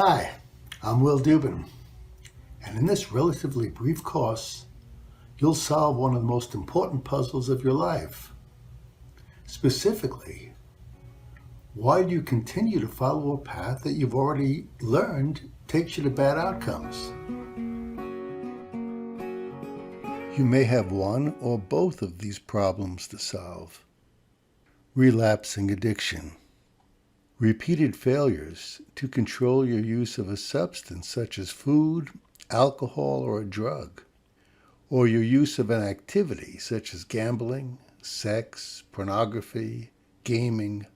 Hi, I'm Will Dubin, and in this relatively brief course, you'll solve one of the most important puzzles of your life. Specifically, why do you continue to follow a path that you've already learned takes you to bad outcomes? You may have one or both of these problems to solve. Relapsing addiction. Repeated failures to control your use of a substance such as food, alcohol, or a drug, or your use of an activity such as gambling, sex, pornography, gaming,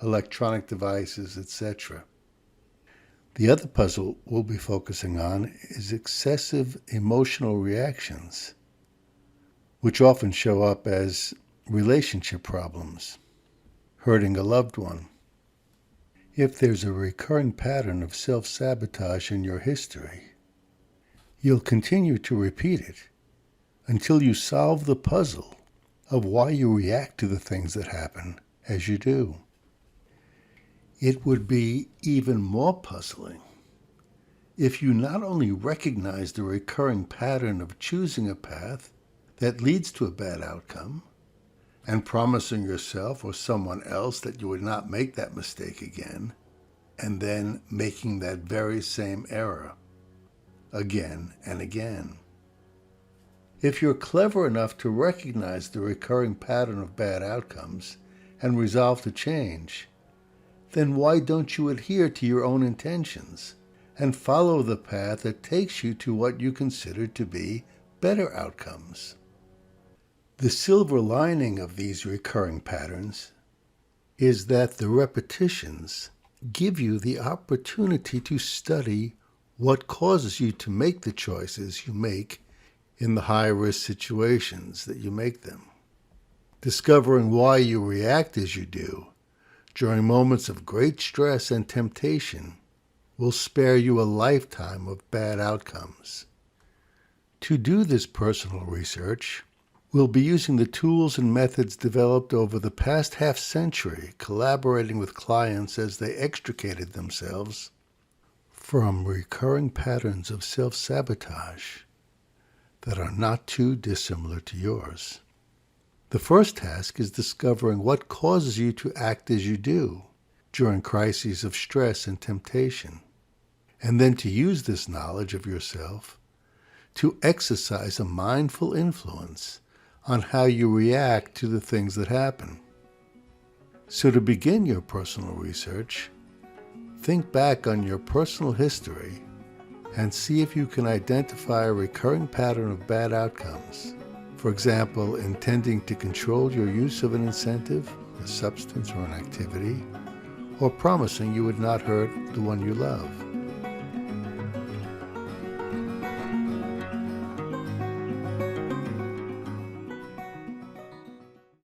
electronic devices, etc. The other puzzle we'll be focusing on is excessive emotional reactions, which often show up as relationship problems, hurting a loved one. If there's a recurring pattern of self-sabotage in your history, you'll continue to repeat it until you solve the puzzle of why you react to the things that happen as you do. It would be even more puzzling if you not only recognize the recurring pattern of choosing a path that leads to a bad outcome and promising yourself or someone else that you would not make that mistake again, and then making that very same error again and again. If you're clever enough to recognize the recurring pattern of bad outcomes and resolve to change, then why don't you adhere to your own intentions and follow the path that takes you to what you consider to be better outcomes? The silver lining of these recurring patterns is that the repetitions give you the opportunity to study what causes you to make the choices you make in the high-risk situations that you make them. Discovering why you react as you do during moments of great stress and temptation will spare you a lifetime of bad outcomes. To do this personal research, we'll be using the tools and methods developed over the past half-century, collaborating with clients as they extricated themselves from recurring patterns of self-sabotage that are not too dissimilar to yours. The first task is discovering what causes you to act as you do during crises of stress and temptation, and then to use this knowledge of yourself to exercise a mindful influence on how you react to the things that happen. So to begin your personal research, think back on your personal history and see if you can identify a recurring pattern of bad outcomes. For example, intending to control your use of an incentive, a substance or an activity, or promising you would not hurt the one you love.